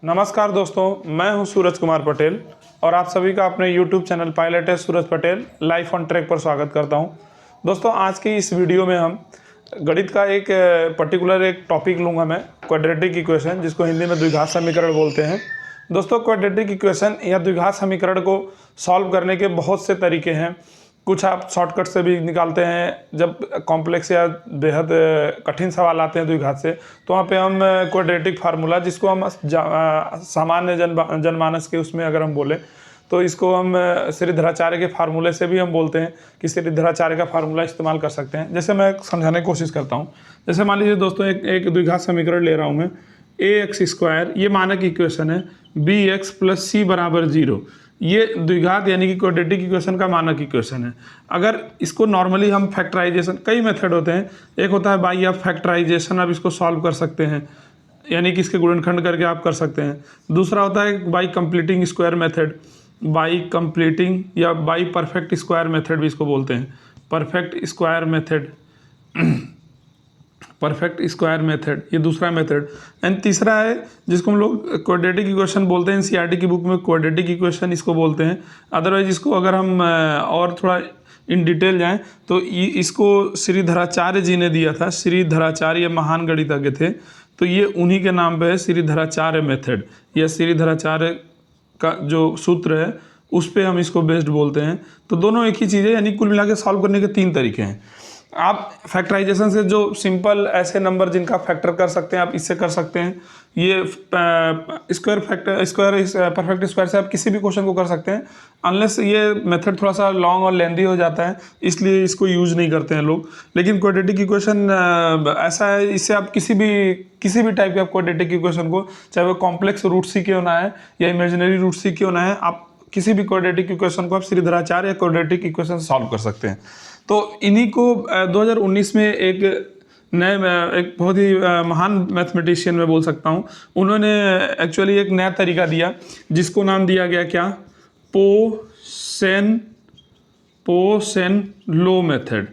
नमस्कार दोस्तों, मैं हूं सूरज कुमार पटेल और आप सभी का अपने YouTube चैनल पायलट है सूरज पटेल लाइफ ऑन ट्रैक पर स्वागत करता हूं। दोस्तों, आज की इस वीडियो में हम गणित का एक पर्टिकुलर एक टॉपिक लूँगा मैं, क्वाड्रेटिक इक्वेशन, जिसको हिंदी में द्विघात समीकरण बोलते हैं। दोस्तों, क्वाड्रेटिक इक्वेशन या द्विघात समीकरण को सॉल्व करने के बहुत से तरीके हैं। कुछ आप शॉर्टकट से भी निकालते हैं। जब कॉम्प्लेक्स या बेहद कठिन सवाल आते हैं द्विघात से, तो वहाँ पे हम क्वाड्रेटिक फार्मूला, जिसको हम सामान्य जनमानस के उसमें अगर हम बोलें तो इसको हम श्रीधराचार्य के फार्मूले से भी हम बोलते हैं कि श्रीधराचार्य का फार्मूला इस्तेमाल कर सकते हैं। जैसे मैं समझाने की कोशिश करता हूँ। जैसे मान लीजिए दोस्तों, एक द्विघात समीकरण ले रहा हूँ मैं, ax² ये मानक इक्वेशन है, bx + c = 0। ये द्विघात यानी कि क्वाड्रेटिक इक्वेशन का मानक इक्वेशन है। अगर इसको नॉर्मली हम फैक्टराइजेशन, कई मेथड होते हैं। एक होता है बाई ऑफ फैक्टराइजेशन, आप इसको सॉल्व कर सकते हैं, यानी कि इसके गुणनखंड करके आप कर सकते हैं। दूसरा होता है by completing square method, by completing या बाई परफेक्ट स्क्वायर मेथड भी इसको बोलते हैं, perfect square method, perfect square method, ये दूसरा मेथड। एंड तीसरा है जिसको हम लोग क्वाड्रेटिक इक्वेशन बोलते हैं। एनसीईआरटी की बुक में क्वाड्रेटिक इक्वेशन इसको बोलते हैं। अदरवाइज इसको अगर हम और थोड़ा इन डिटेल जाएं तो इसको श्रीधराचार्य जी ने दिया था। श्रीधराचार्य महान गणितज्ञ थे, तो ये उन्हीं के नाम पे है श्रीधराचार्य मेथड, या श्रीधराचार्य का जो सूत्र है उस पर हम इसको बेस्ड बोलते हैं। तो दोनों एक ही चीज़ है, यानी कुल मिला के सॉल्व करने के 3 तरीके हैं। आप फैक्टराइजेशन से जो सिंपल ऐसे नंबर जिनका फैक्टर कर सकते हैं, आप इससे कर सकते हैं। ये परफेक्ट स्क्वायर से आप किसी भी क्वेश्चन को कर सकते हैं, अनलेस ये मेथड थोड़ा सा लॉन्ग और लेंदी हो जाता है, इसलिए इसको यूज नहीं करते हैं लोग। लेकिन क्वाड्रेटिक इक्वेशन ऐसा है, इससे आप किसी भी टाइप के क्वाड्रेटिक इक्वेशन को, चाहे वो कॉम्प्लेक्स रूट सी क्यों ना है या इमेजिनरी रूट सी क्यों ना है, आप किसी भी क्वाड्रेटिक इक्वेशन को आप श्रीधराचार्य या क्वाड्रेटिक इक्वेशन से सॉल्व कर सकते हैं। तो इन्हीं को 2019 में एक बहुत ही महान मैथमेटिशियन मैं बोल सकता हूँ, उन्होंने एक्चुअली एक नया तरीका दिया जिसको नाम दिया गया क्या, पोसेन लो मेथड।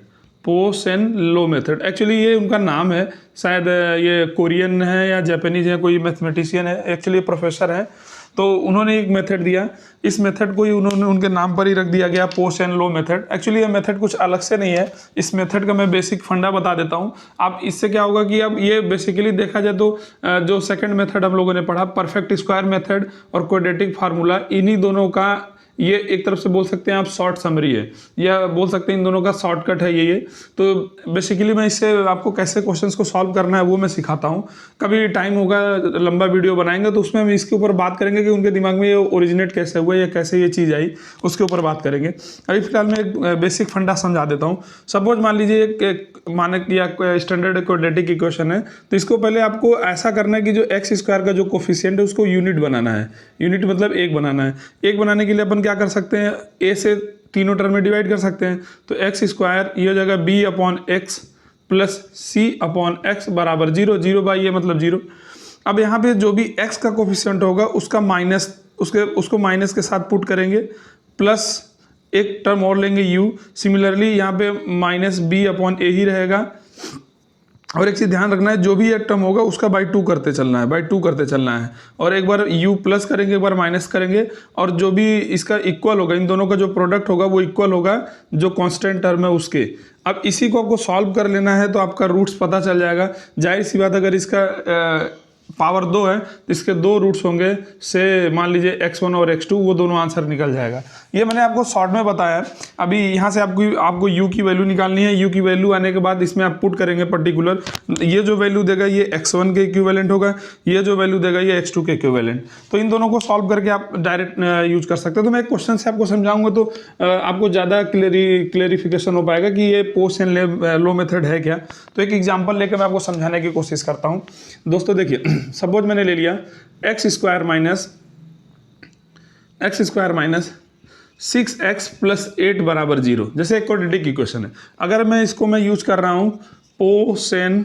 पोसेन लो मेथड, एक्चुअली ये उनका नाम है, शायद ये कोरियन है या जापानीज है, कोई मैथमेटिशियन है, एक्चुअली प्रोफेसर है। तो उन्होंने एक मेथड दिया, इस मेथड को ही उन्होंने उनके नाम पर ही रख दिया गया, पोसेन लो मेथड। एक्चुअली ये मेथड कुछ अलग से नहीं है। इस मेथड का मैं बेसिक फंडा बता देता हूँ। अब इससे क्या होगा कि अब ये बेसिकली देखा जाए तो जो सेकंड मेथड हम लोगों ने पढ़ा, परफेक्ट स्क्वायर मेथड और क्वाड्रेटिक फार्मूला, इन्हीं दोनों का ये एक तरफ से बोल सकते हैं आप शॉर्ट समरी है, या बोल सकते हैं इन दोनों का शॉर्टकट है ये। तो बेसिकली मैं इससे आपको कैसे क्वेश्चंस को सॉल्व करना है वो मैं सिखाता हूँ। कभी टाइम होगा, लंबा वीडियो बनाएंगे तो उसमें हम इसके ऊपर बात करेंगे कि उनके दिमाग में ये ओरिजिनेट कैसे हुआ या कैसे ये चीज़ आई, उसके ऊपर बात करेंगे। अभी फिलहाल मैं एक बेसिक फंडा समझा देता हूँ। सपोज मान लीजिए एक मानक या स्टैंडर्ड क्वाड्रेटिक इक्वेशन है, तो इसको पहले आपको ऐसा करना है कि जो x² का जो कोफिशिएंट है उसको यूनिट बनाना है। यूनिट मतलब 1 बनाना है। 1 बनाने के लिए अपन क्या कर सकते हैं, a से तीनों टर्म में डिवाइड कर सकते हैं। तो x² ये हो जाएगा b/x + c/x = 0। 0 ये मतलब 0। अब यहाँ पे जो भी x का कोफिशिएंट होगा उसका माइनस, उसको माइनस के साथ पुट करेंगे, प्लस एक टर्म और लेंगे u। सिमिलरली यहाँ पे -b/a ही रहेगा। और एक चीज़ ध्यान रखना है, जो भी एक टर्म होगा उसका बाई 2 करते चलना है। और एक बार u प्लस करेंगे, एक बार माइनस करेंगे, और जो भी इसका इक्वल होगा, इन दोनों का जो प्रोडक्ट होगा वो इक्वल होगा जो कांस्टेंट टर्म है उसके। अब इसी को आपको सॉल्व कर लेना है, तो आपका रूट्स पता चल जाएगा। जाहिर सी बात, अगर इसका पावर 2 है तो इसके 2 रूट्स होंगे, से मान लीजिए x1 और x2, वो दोनों आंसर निकल जाएगा। ये मैंने आपको शॉर्ट में बताया। अभी यहाँ से आपको u की वैल्यू निकालनी है। u की वैल्यू आने के बाद इसमें आप पुट करेंगे पर्टिकुलर, ये जो वैल्यू देगा ये x1 के इक्विवेलेंट होगा, ये जो वैल्यू देगा ये x2 के इक्विवेलेंट। तो इन दोनों को सॉल्व करके आप डायरेक्ट यूज कर सकते हो। तो मैं एक क्वेश्चन से आपको समझाऊंगा तो आपको ज़्यादा क्लेरिफिकेशन हो पाएगा कि ये पोसेन लो मेथड है क्या। तो एक एग्जाम्पल लेकर मैं आपको समझाने की कोशिश करता हूँ। दोस्तों देखिए, सपोज मैंने ले लिया x² माइनस 6x + 8 = 0। जैसे एक क्वाड्रेटिक इक्वेशन है, अगर मैं इसको यूज कर रहा हूँ पोसेन,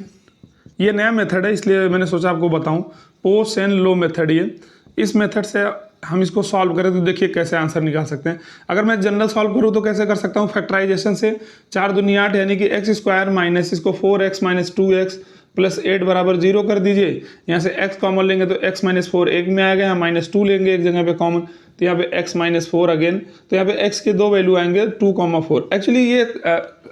ये नया मेथड है इसलिए मैंने सोचा आपको बताऊं, पोसेन लो मेथड। ये इस मेथड से हम इसको सॉल्व करें तो देखिए कैसे आंसर निकाल सकते हैं। अगर मैं जनरल सॉल्व करूं तो कैसे कर सकता हूं, फैक्टराइजेशन से। 4 दूनी 8 यानी कि x² माइनस इसको 4x - 2x प्लस 8 बराबर 0 कर दीजिए। यहाँ से x कॉमन लेंगे तो x माइनस 4 एक में आ गया, यहाँ -2 लेंगे एक जगह पे कॉमन, तो यहाँ पे x माइनस 4 अगेन, तो यहाँ पे x के दो वैल्यू आएंगे 2,4। एक्चुअली ये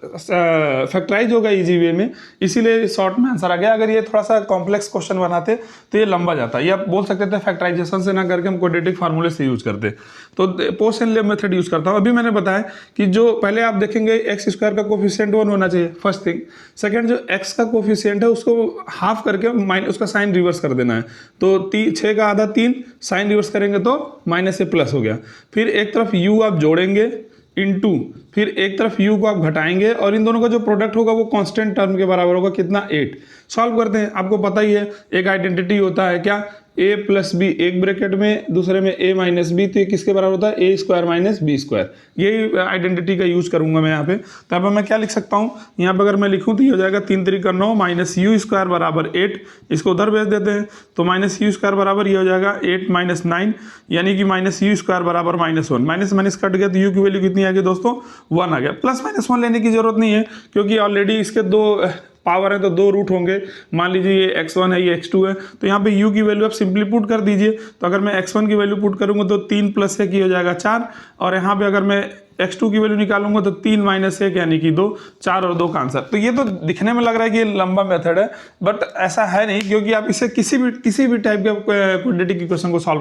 फैक्टराइज होगा इजी वे में, इसीलिए शॉर्ट में आंसर आ गया। अगर ये थोड़ा सा कॉम्प्लेक्स क्वेश्चन बनाते तो ये लंबा जाता। ये आप बोल सकते थे फैक्टराइजेशन से ना करके हम क्वाड्रेटिक फार्मूले से यूज करते। तो पोस्ट एंड ले मेथड यूज करता हूँ। अभी मैंने बताया कि जो पहले आप देखेंगे एक्स स्क्वायर का कोफिशिएंट 1 होना चाहिए, फर्स्ट थिंग। सेकंड, जो एक्स का कोफिशिएंट है उसको हाफ करके माइनस उसका साइन रिवर्स कर देना है। तो 6 का आधा 3, साइन रिवर्स करेंगे तो माइनस से प्लस हो गया। फिर एक तरफ u आप जोड़ेंगे इनटू, फिर एक तरफ u को आप घटाएंगे और इन दोनों का जो प्रोडक्ट होगा वो कांस्टेंट टर्म के बराबर होगा, कितना 8। सॉल्व करते हैं। आपको पता ही है एक आइडेंटिटी होता है क्या, a प्लस बी एक ब्रैकेट में, दूसरे में a माइनस बी, तो ये किसके बराबर होता है, a square minus B square. यही आइडेंटिटी का यूज करूंगा मैं यहाँ पे। तो यहाँ पर मैं क्या लिख सकता हूँ, यहाँ पर अगर मैं लिखूँ तो ये हो जाएगा 3 3 9 माइनस यू स्क्वायर बराबर 8। इसको उधर भेज देते हैं तो माइनस यू स्क्वायर बराबर ये हो जाएगा 8 माइनस 9, यानी कि माइनस यू स्क्वायर बराबर -1। माइनस माइनस कट गया तो यू की वैल्यू कितनी आ गई दोस्तों, 1 आ गया। प्लस माइनस 1 लेने की जरूरत नहीं है क्योंकि ऑलरेडी इसके दो पावर है तो 2 रूट होंगे। मान लीजिए ये x1 है ये x2 है, तो यहाँ पे u की वैल्यू आप सिंपली पुट कर दीजिए। तो अगर मैं x1 की वैल्यू पुट करूंगा तो 3 प्लस 1 हो जाएगा 4, और यहाँ पे अगर मैं x2 की वैल्यू निकालूंगा तो 3 माइनस 1 यानी कि 2, 4 और 2 का आंसर। तो ये तो दिखने में लग रहा है कि ये लंबा मेथड है, बट ऐसा है नहीं, क्योंकि आप इसे किसी भी टाइप के क्वाड्रेटिक इक्वेशन को सॉल्व